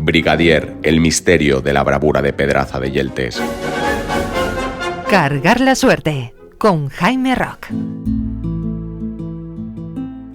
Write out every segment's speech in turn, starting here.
Brigadier, el misterio de la bravura de Pedraza de Yeltes. Cargar la suerte, con Jaime Roch.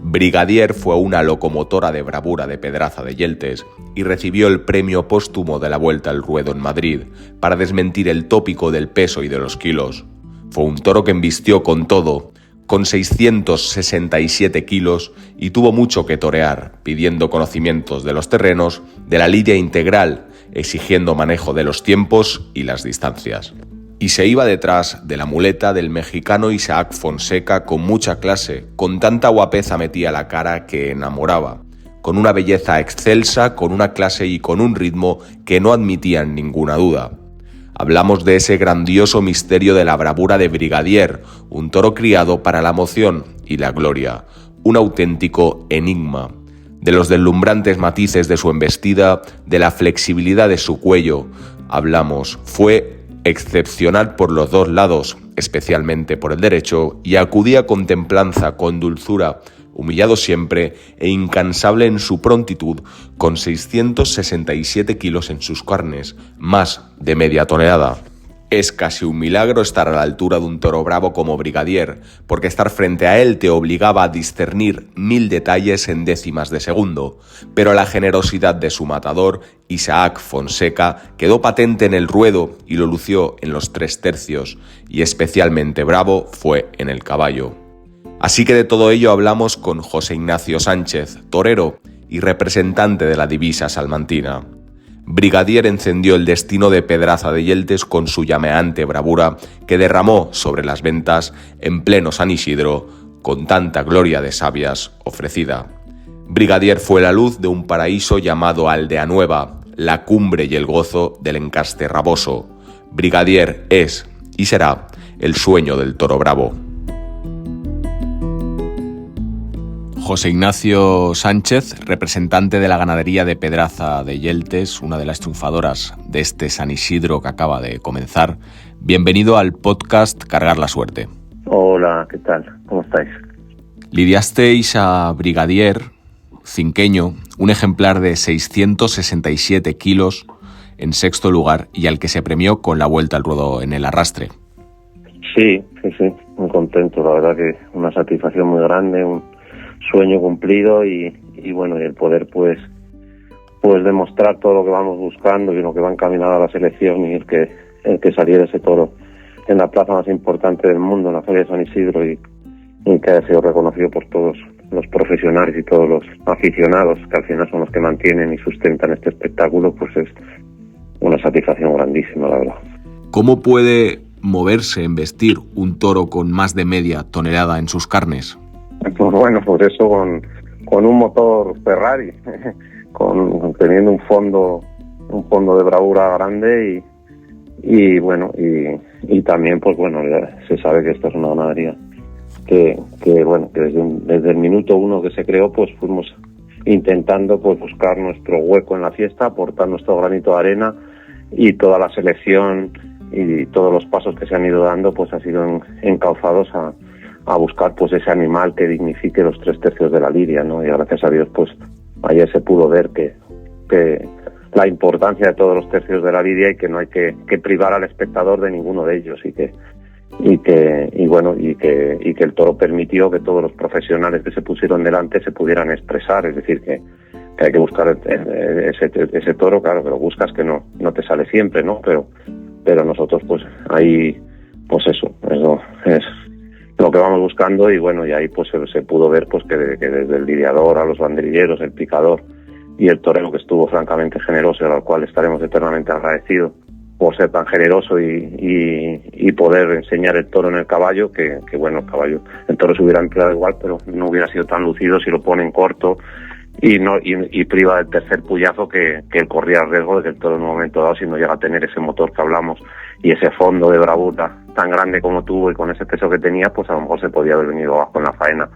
Brigadier fue una locomotora de bravura de Pedraza de Yeltes y recibió el premio póstumo de la Vuelta al Ruedo en Madrid para desmentir el tópico del peso y de los kilos. Fue un toro que embistió con todo, con 667 kilos, y tuvo mucho que torear, pidiendo conocimientos de los terrenos, de la lidia integral, exigiendo manejo de los tiempos y las distancias. Y se iba detrás de la muleta del mexicano Isaac Fonseca con mucha clase, con tanta guapeza metía la cara que enamoraba, con una belleza excelsa, con una clase y con un ritmo que no admitían ninguna duda. Hablamos de ese grandioso misterio de la bravura de Brigadier, un toro criado para la emoción y la gloria, un auténtico enigma. De los deslumbrantes matices de su embestida, de la flexibilidad de su cuello, hablamos. Fue excepcional por los dos lados, especialmente por el derecho, y acudía con templanza, con dulzura, humillado siempre e incansable en su prontitud, con 667 kilos en sus carnes, más de media tonelada. Es casi un milagro estar a la altura de un toro bravo como Brigadier, porque estar frente a él te obligaba a discernir 1000 detalles en décimas de segundo, pero la generosidad de su matador, Isaac Fonseca, quedó patente en el ruedo y lo lució en los 3/3, y especialmente bravo fue en el caballo. Así que de todo ello hablamos con José Ignacio Sánchez, torero y representante de la divisa salmantina. Brigadier encendió el destino de Pedraza de Yeltes con su llameante bravura que derramó sobre las ventas en pleno San Isidro con tanta gloria de sabias ofrecida. Brigadier fue la luz de un paraíso llamado Aldea Nueva, la cumbre y el gozo del encaste raboso. Brigadier es y será el sueño del toro bravo. José Ignacio Sánchez, representante de la ganadería de Pedraza de Yeltes, una de las triunfadoras de este San Isidro que acaba de comenzar. Bienvenido al podcast Cargar la Suerte. Hola, ¿qué tal? ¿Cómo estáis? Lidiasteis a Brigadier, cinqueño, un ejemplar de 667 kilos en sexto lugar y al que se premió con la Vuelta al Ruedo en el arrastre. Sí, muy contento, la verdad que una satisfacción muy grande, un sueño cumplido y bueno, y el poder pues demostrar todo lo que vamos buscando y lo que va encaminado a la selección y el que saliera ese toro en la plaza más importante del mundo, en la Feria de San Isidro y que haya sido reconocido por todos los profesionales y todos los aficionados que al final son los que mantienen y sustentan este espectáculo, pues es una satisfacción grandísima, la verdad. ¿Cómo puede moverse, embestir un toro con más de media tonelada en sus carnes? Pues bueno, por eso con un motor Ferrari, teniendo un fondo de bravura grande y bueno, y también pues bueno, se sabe que esta es una ganadería que desde el minuto uno que se creó pues fuimos intentando pues buscar nuestro hueco en la fiesta, aportar nuestro granito de arena, y toda la selección y todos los pasos que se han ido dando pues han sido encauzados a buscar pues ese animal que dignifique los 3/3 de la lidia, ¿no? Y gracias a Dios pues ayer se pudo ver que la importancia de todos los tercios de la lidia y que no hay que privar al espectador de ninguno de ellos y que el toro permitió que todos los profesionales que se pusieron delante se pudieran expresar, es decir que hay que buscar ese toro, claro que lo buscas, que no te sale siempre, ¿no? Pero nosotros pues ahí pues eso es lo que vamos buscando y bueno, y ahí pues se pudo ver pues que desde el lidiador a los banderilleros, el picador y el torero, que estuvo francamente generoso, al cual estaremos eternamente agradecidos por ser tan generoso y poder enseñar el toro en el caballo, que bueno, el toro se hubiera empleado igual, pero no hubiera sido tan lucido si lo pone en corto y priva del tercer puyazo, que él corría el riesgo de que el toro en un momento dado, si no llega a tener ese motor que hablamos y ese fondo de bravura tan grande como tuvo y con ese peso que tenía, pues a lo mejor se podía haber venido abajo en la faena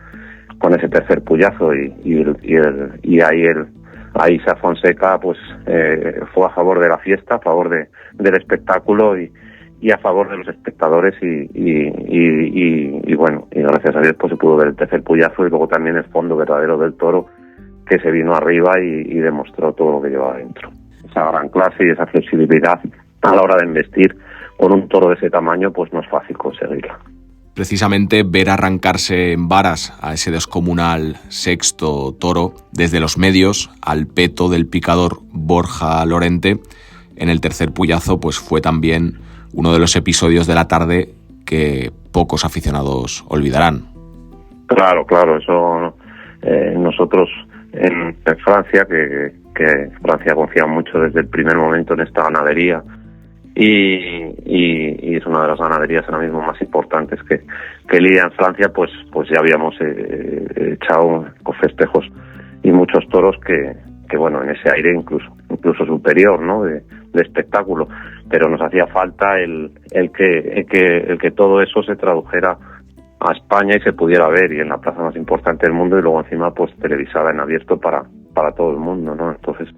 con ese tercer puyazo y ahí Isaac Fonseca pues fue a favor de la fiesta, a favor del espectáculo y a favor de los espectadores y bueno, y gracias a Dios pues se pudo ver el tercer puyazo y luego también el fondo verdadero del toro, que se vino arriba y demostró todo lo que llevaba dentro. esa gran clase y esa flexibilidad a la hora de embestir con un toro de ese tamaño, pues no es fácil conseguirla. Precisamente ver arrancarse en varas a ese descomunal sexto toro desde los medios al peto del picador Borja Lorente en el tercer puyazo, pues fue también uno de los episodios de la tarde que pocos aficionados olvidarán. Claro, eso nosotros en Francia, que Francia confía mucho desde el primer momento en esta ganadería, y es una de las ganaderías ahora mismo más importantes que lidia en Francia, pues ya habíamos echado con festejos y muchos toros que bueno, en ese aire incluso superior, ¿no? de espectáculo, pero nos hacía falta el que todo eso se tradujera a España y se pudiera ver, y en la plaza más importante del mundo, y luego encima pues televisada en abierto para todo el mundo, ¿no? Entonces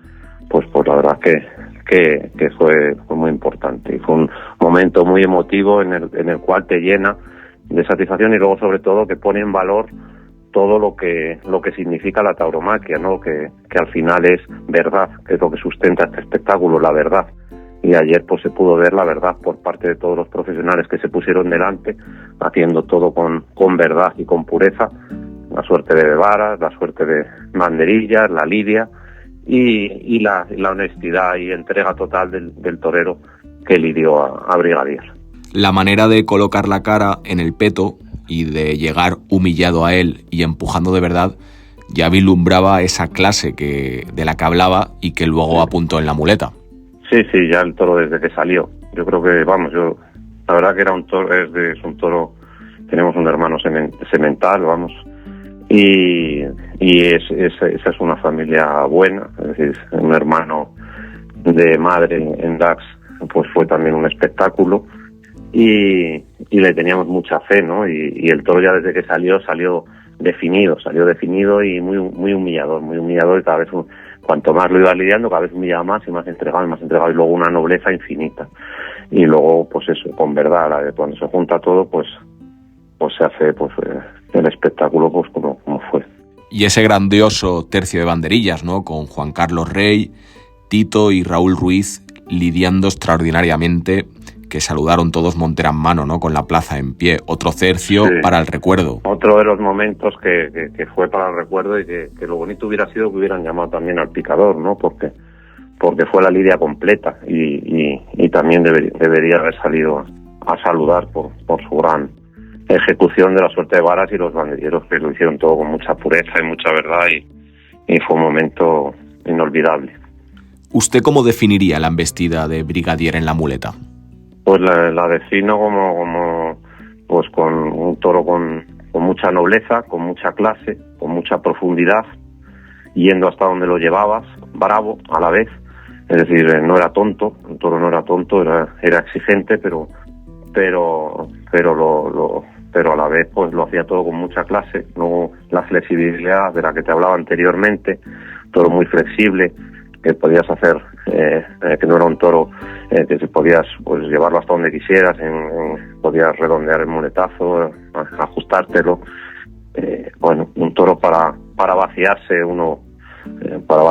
pues la verdad que fue muy importante, y fue un momento muy emotivo en el cual te llena de satisfacción, y luego sobre todo que pone en valor todo lo que significa la tauromaquia, ¿no? Que al final es verdad, que es lo que sustenta este espectáculo, la verdad. Y ayer pues se pudo ver la verdad por parte de todos los profesionales que se pusieron delante, haciendo todo con verdad y con pureza, la suerte de varas, la suerte de banderillas, la lidia y la honestidad y entrega total del torero que lidió a Brigadier. La manera de colocar la cara en el peto y de llegar humillado a él y empujando de verdad ya vislumbraba esa clase de la que hablaba y que luego apuntó en la muleta. Sí, ya el toro desde que salió. Yo creo que, la verdad que era un toro, es un toro, tenemos un hermano semental, y esa es una familia buena, es decir, un hermano de madre en Dax, pues fue también un espectáculo, y le teníamos mucha fe, ¿no? Y el toro ya desde que salió definido y muy humillador, y cada vez cuanto más lo iba lidiando, cada vez humillaba más y más entregado, y luego una nobleza infinita. Y luego, pues eso, con verdad, cuando se junta todo, pues se hace el espectáculo pues como fue. Y ese grandioso tercio de banderillas, ¿no? Con Juan Carlos Rey, Tito y Raúl Ruiz lidiando extraordinariamente, que saludaron todos montera en mano, ¿no? Con la plaza en pie. Otro tercio para el recuerdo. Otro de los momentos que fue para el recuerdo, y que lo bonito hubiera sido que hubieran llamado también al picador, ¿no? Porque fue la lidia completa, y también debería haber salido a saludar por su gran ejecución de la suerte de varas, y los banderilleros que lo hicieron todo con mucha pureza y mucha verdad, y fue un momento inolvidable. ¿Usted cómo definiría la embestida de Brigadier en la muleta? Pues la defino como pues con un toro con mucha nobleza, con mucha clase, con mucha profundidad, yendo hasta donde lo llevabas, bravo a la vez, es decir, no era tonto, el toro no era tonto, era exigente, pero a la vez pues lo hacía todo con mucha clase. Luego la flexibilidad de la que te hablaba anteriormente, toro muy flexible, que podías hacer, que no era un toro que se podías pues llevarlo hasta donde quisieras, podías redondear el muletazo, ajustártelo, un toro para vaciarse uno, para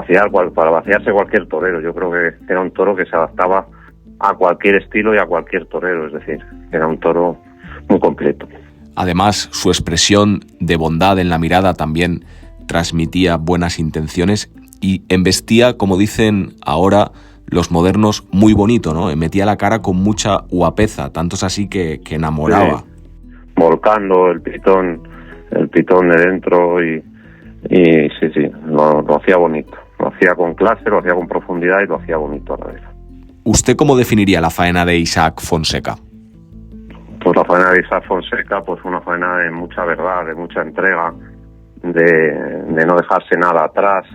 vaciarse cualquier torero. Yo creo que era un toro que se adaptaba a cualquier estilo y a cualquier torero, es decir, era un toro muy completo. Además, su expresión de bondad en la mirada también transmitía buenas intenciones y embestía, como dicen ahora los modernos, muy bonito, ¿no? Metía la cara con mucha guapeza, tanto es así que enamoraba. Sí. Volcando el pitón de dentro, y sí, lo hacía bonito. Lo hacía con clase, lo hacía con profundidad y lo hacía bonito a la vez. ¿Usted cómo definiría la faena de Isaac Fonseca? Pues la faena de Isaac Fonseca, pues una faena de mucha verdad, de mucha entrega, de no dejarse nada atrás,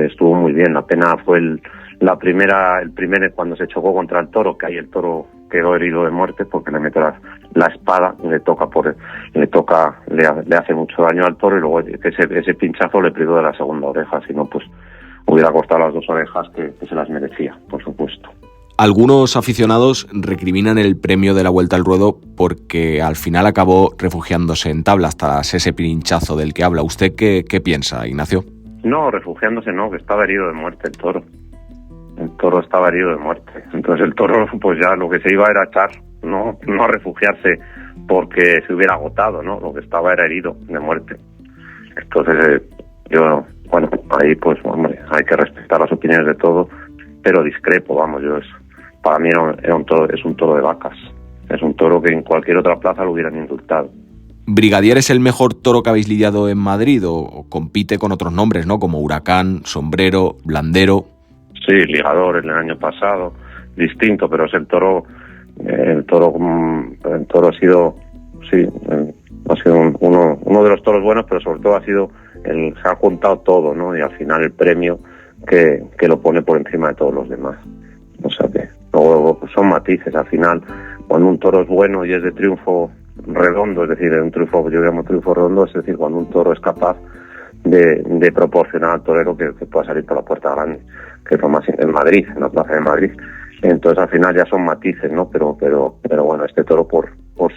estuvo muy bien. La pena fue el primer cuando se chocó contra el toro, que ahí el toro quedó herido de muerte porque le mete la espada, le hace mucho daño al toro, y luego ese pinchazo le privó de la segunda oreja, si no pues hubiera cortado las dos orejas que se las merecía, por supuesto. Algunos aficionados recriminan el premio de la Vuelta al Ruedo porque al final acabó refugiándose en tablas tras ese pinchazo del que habla. ¿Usted qué piensa, Ignacio? No, refugiándose no, que estaba herido de muerte el toro. El toro estaba herido de muerte. Entonces el toro, pues ya lo que se iba era echar, no a refugiarse porque se hubiera agotado, ¿no? Lo que estaba era herido de muerte. Entonces yo, bueno, ahí pues, hombre, hay que respetar las opiniones de todo, pero discrepo, vamos, para mí era un toro, es un toro de vacas. Es un toro que en cualquier otra plaza lo hubieran indultado. ¿Brigadier es el mejor toro que habéis lidiado en Madrid o compite con otros nombres, ¿no? Como Huracán, Sombrero, Blandero? Sí, Ligador el año pasado, distinto, pero es el toro ha sido, sí, ha sido uno de los toros buenos, pero sobre todo se ha juntado todo, ¿no? Y al final el premio que lo pone por encima de todos los demás. O sea que luego pues son matices. Al final, cuando un toro es bueno y es de triunfo redondo, es decir, un triunfo, yo llamo triunfo redondo, es decir, cuando un toro es capaz de proporcionar al torero que pueda salir por la puerta grande, que es lo más en Madrid, en la plaza de Madrid. Entonces al final ya son matices, ¿no? Pero bueno, este toro por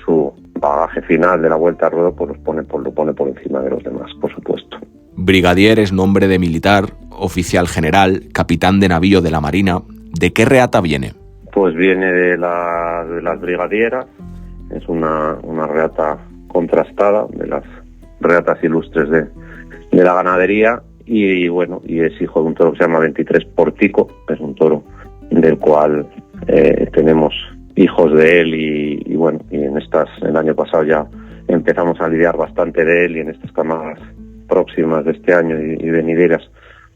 su bagaje final de la vuelta al ruedo, pues lo pone por encima de los demás, por supuesto. Brigadier es nombre de militar, oficial general, capitán de navío de la Marina. ¿De qué reata viene? Pues viene de las brigadieras. Es una reata contrastada, de las reatas ilustres de la ganadería, y bueno, y es hijo de un toro que se llama 23 Portico, que es un toro del cual tenemos hijos de él, y bueno, y el año pasado ya empezamos a lidiar bastante de él, y en estas camadas próximas de este año y venideras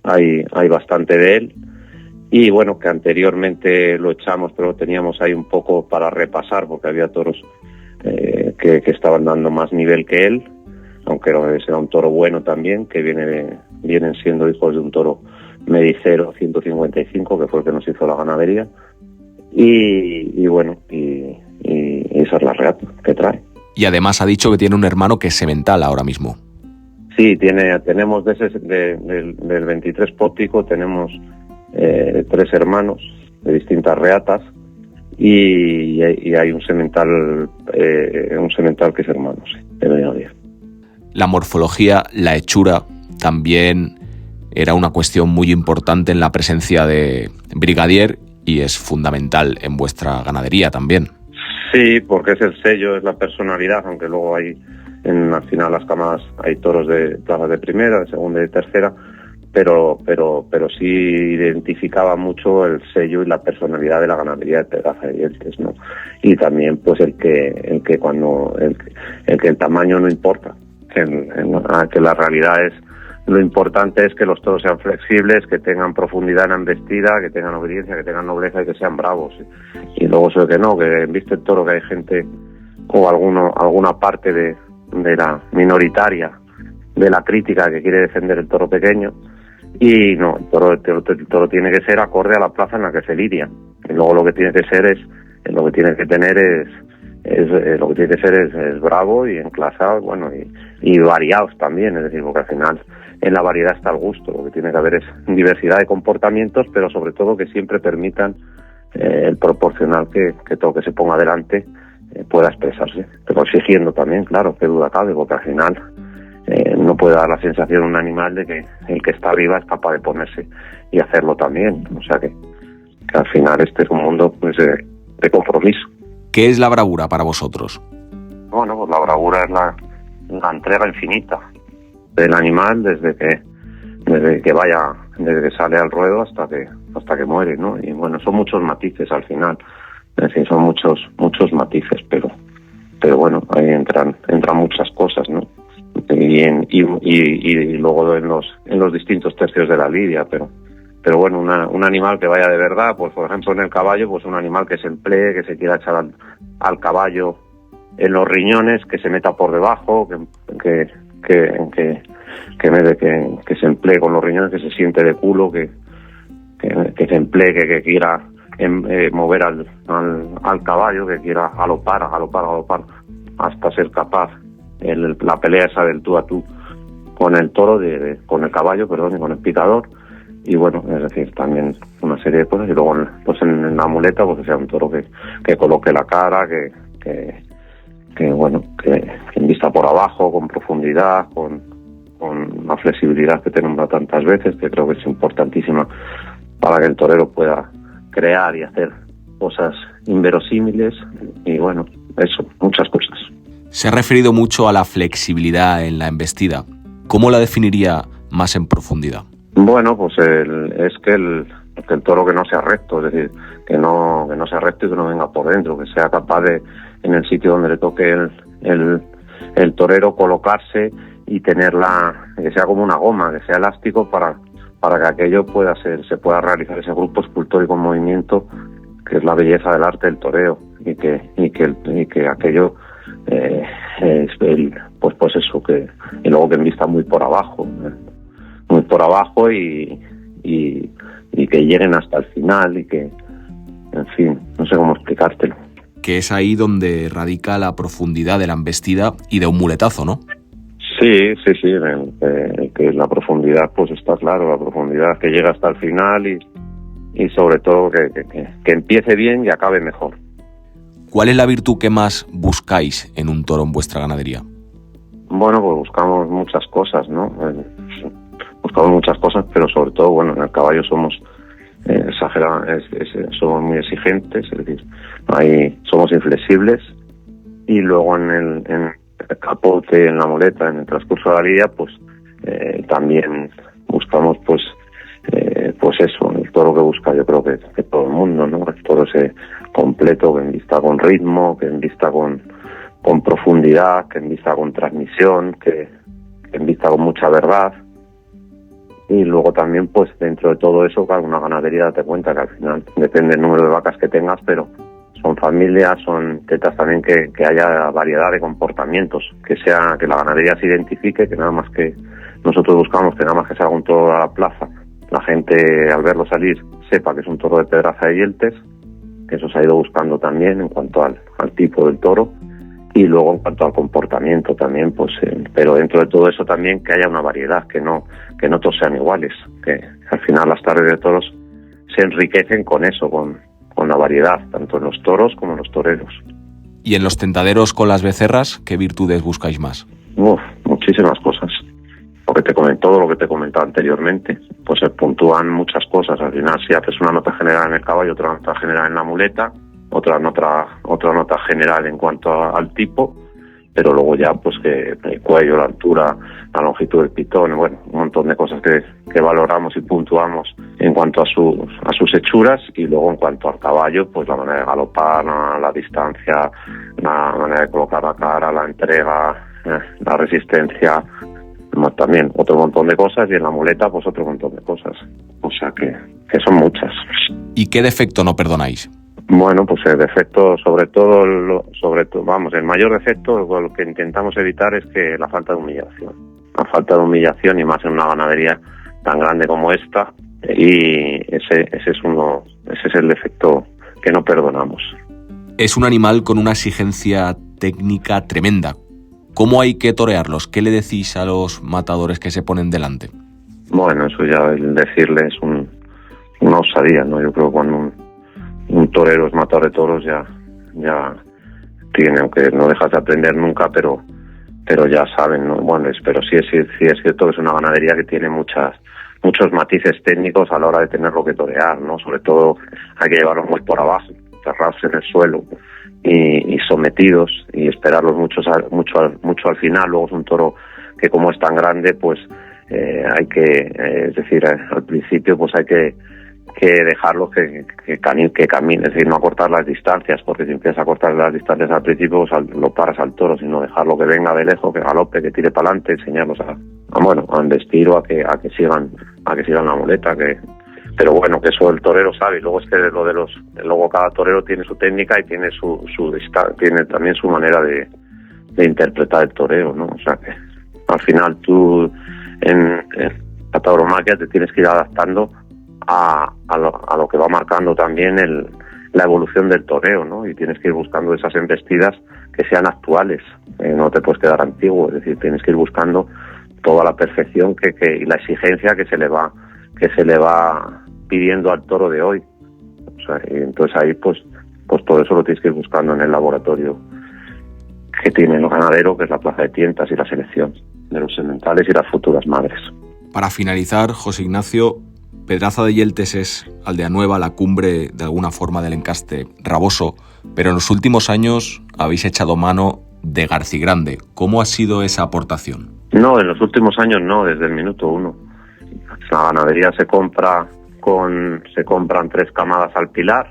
hay bastante de él. Y bueno, que anteriormente lo echamos, pero teníamos ahí un poco para repasar, porque había toros que estaban dando más nivel que él, aunque era un toro bueno también, que vienen siendo hijos de un toro medicero 155, que fue el que nos hizo la ganadería. Y bueno, y esa es la reata que trae. Y además ha dicho que tiene un hermano que es semental ahora mismo. Sí, tenemos del 23 Póptico, tenemos 3 hermanos de distintas reatas, y hay un semental que es hermano, sí, de Brigadier. La morfología, la hechura, también era una cuestión muy importante en la presencia de Brigadier, y es fundamental en vuestra ganadería también. Sí, porque es el sello, es la personalidad, aunque luego al final las camadas hay toros de plazas de primera, de segunda y de tercera, pero sí identificaba mucho el sello y la personalidad de la ganadería de Pedraza de Yeltes, ¿no? Y también pues el que el tamaño no importa, que la realidad es, lo importante es que los toros sean flexibles, que tengan profundidad en la embestida, que tengan obediencia, que tengan nobleza y que sean bravos. Y luego sé que no, que viste el toro, que hay gente o alguna parte de la minoritaria de la crítica que quiere defender el toro pequeño, y no, el toro tiene que ser acorde a la plaza en la que se lidia. Y luego lo que tiene que ser es bravo y enclasado, bueno, y variados también, es decir, porque al final en la variedad está el gusto. Lo que tiene que haber es diversidad de comportamientos, pero sobre todo que siempre permitan el proporcional que todo que se ponga adelante pueda expresarse, pero exigiendo también, claro, qué duda cabe, porque al final no puede dar la sensación a un animal de que el que está arriba es capaz de ponerse y hacerlo también. O sea que al final este es un mundo pues de compromiso. ¿Qué es la bravura para vosotros? Bueno, pues la bravura es la entrega infinita del animal desde que sale al ruedo hasta que muere, ¿no? Y bueno, son muchos matices al final, es decir, son muchos matices, pero bueno, ahí entran muchas cosas, ¿no? Y luego en los distintos tercios de la lidia, pero bueno, un animal que vaya de verdad, pues por ejemplo en el caballo, pues un animal que se emplee, que se quiera echar al caballo en los riñones, que se meta por debajo, que se emplee con los riñones, que se siente de culo, que se emplee, que quiera mover al caballo, que quiera galopar hasta ser capaz la pelea esa del tú a tú con el toro, con el caballo, perdón, y con el picador. Y bueno, es decir, también una serie de cosas. Y luego pues en la muleta, pues que sea un toro que coloque la cara, que vista por abajo, con profundidad, al flexibilidad que te he nombrado tantas veces, que creo que es importantísima para que el torero pueda crear y hacer cosas inverosímiles, y bueno, eso, muchas cosas. Se ha referido mucho a la flexibilidad en la embestida. ¿Cómo la definiría más en profundidad? Bueno, pues es que el toro que no sea recto, es decir, que no sea recto y que no venga por dentro, que sea capaz de, en el sitio donde le toque el torero, colocarse y tenerla, que sea como una goma, que sea elástico para que aquello se pueda realizar ese grupo escultórico en movimiento, que es la belleza del arte del toreo, y que aquello pues eso, que y luego que envista muy por abajo y que lleguen hasta el final, y que, en fin, no sé cómo explicártelo. Que es ahí donde radica la profundidad de la embestida y de un muletazo, ¿no? Sí, que la profundidad, pues está claro, la profundidad que llega hasta el final y sobre todo que empiece bien y acabe mejor. ¿Cuál es la virtud que más buscáis en un toro en vuestra ganadería? Bueno, pues buscamos muchas cosas, ¿no? Buscamos muchas cosas, pero sobre todo, bueno, en el caballo somos somos muy exigentes, es decir, ahí somos inflexibles, y luego en el capote, en la muleta, en el transcurso de la lidia, pues también buscamos pues eso, el toro que busca, yo creo que todo el mundo, ¿no? El toro ese completo, que envista con ritmo, que envista con profundidad, que envista con transmisión, que envista con mucha verdad. Y luego también, pues dentro de todo eso, claro, una ganadería, date cuenta que al final depende del número de vacas que tengas, pero son familias, son tetas también, que haya variedad de comportamientos, que la ganadería se identifique, que nada más que nosotros buscamos, que nada más que salga un toro a la plaza, la gente al verlo salir sepa que es un toro de Pedraza de Yeltes, que eso se ha ido buscando también en cuanto al tipo del toro, y luego en cuanto al comportamiento también, pues pero dentro de todo eso también que haya una variedad, que no todos sean iguales, que al final las tardes de toros se enriquecen con eso, con la variedad, tanto en los toros como en los toreros. ¿Y en los tentaderos con las becerras, qué virtudes buscáis más? Muchísimas cosas. Todo lo que te he comentado anteriormente, pues se puntúan muchas cosas. Al final, si haces una nota general en el caballo, otra nota general en la muleta, otra nota general en cuanto al tipo, pero luego ya pues que el cuello, la altura, la longitud del pitón, bueno, un montón de cosas que valoramos y puntuamos en cuanto a sus hechuras, y luego en cuanto al caballo, pues la manera de galopar, la distancia, la manera de colocar la cara, la entrega, la resistencia, también otro montón de cosas, y en la muleta pues otro montón de cosas, o sea que son muchas. ¿Y qué defecto no perdonáis? Bueno, pues el defecto, sobre todo, el mayor defecto, lo que intentamos evitar es que la falta de humillación. La falta de humillación, y más en una ganadería tan grande como esta, y ese es el defecto que no perdonamos. Es un animal con una exigencia técnica tremenda. ¿Cómo hay que torearlos? ¿Qué le decís a los matadores que se ponen delante? Bueno, eso ya el decirle es una osadía, ¿no? Yo creo que cuando un torero es matador de toros ya tiene, aunque no dejas de aprender nunca, pero ya saben, ¿no? Bueno, pero sí es cierto que es una ganadería que tiene muchos matices técnicos a la hora de tenerlo que torear, ¿no? Sobre todo hay que llevarlos muy por abajo, cerrarse en el suelo y sometidos, y esperarlos mucho al final. Luego es un toro que, como es tan grande, pues hay que, es decir, al principio pues hay que dejarlo que camine, es decir, no acortar las distancias, porque si empiezas a cortar las distancias al principio, pues lo paras al toro, sino dejarlo que venga de lejos, que galope, que tire para adelante, enseñarlos a embestir, o a que sigan la muleta, pero bueno, que eso el torero sabe. Y luego es que luego cada torero tiene su técnica y tiene tiene también su manera de interpretar el toreo, ¿no? O sea que al final tú en la tauromaquia te tienes que ir adaptando a lo que va marcando también la evolución del toreo, ¿no? Y tienes que ir buscando esas embestidas que sean actuales, no te puedes quedar antiguo, es decir, tienes que ir buscando toda la perfección y la exigencia que se le va pidiendo al toro de hoy. O sea, y entonces ahí pues todo eso lo tienes que ir buscando en el laboratorio que tiene el ganadero, que es la plaza de tientas y la selección. los sementales y las futuras madres. Para finalizar, José Ignacio, Pedraza de Yeltes es Aldea Nueva, la cumbre de alguna forma del encaste raboso, pero en los últimos años habéis echado mano de Garcigrande. ¿Cómo ha sido esa aportación? No, en los últimos años no, desde el minuto 1. La ganadería se compran 3 camadas al pilar,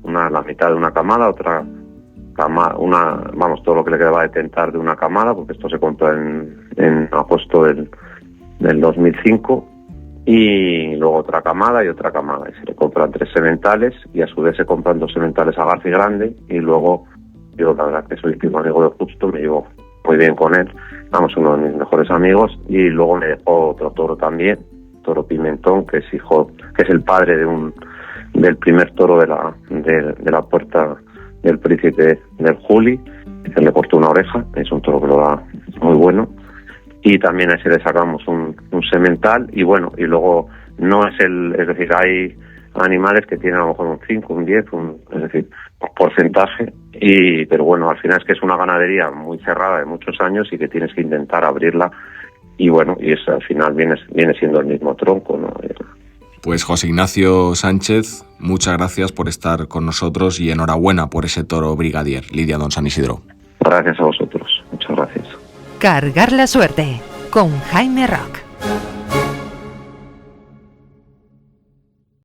la mitad de una camada, otra camada, todo lo que le quedaba de tentar de una camada, porque esto se compró en agosto del 2005, y luego otra camada y otra camada, y se le compran 3 sementales, y a su vez se compran 2 sementales a Garcigrande, y luego yo la verdad que soy primo amigo de Justo, me llevo muy bien con él, uno de mis mejores amigos, y luego me dejó otro toro también, Toro Pimentón, que es el padre del primer toro de la puerta del Príncipe del Juli, que le cortó una oreja, es un toro que lo da muy bueno, y también a ese le sacamos un semental, y bueno, y luego no es es decir, hay animales que tienen a lo mejor un 5, un 10, es decir, un porcentaje, pero bueno, al final es que es una ganadería muy cerrada de muchos años y que tienes que intentar abrirla, y bueno, y eso al final viene siendo el mismo tronco, ¿no? Pues José Ignacio Sánchez, muchas gracias por estar con nosotros y enhorabuena por ese toro brigadier, Lidia Don San Isidro. Gracias a vosotros, muchas gracias. Cargar la suerte con Jaime Rock.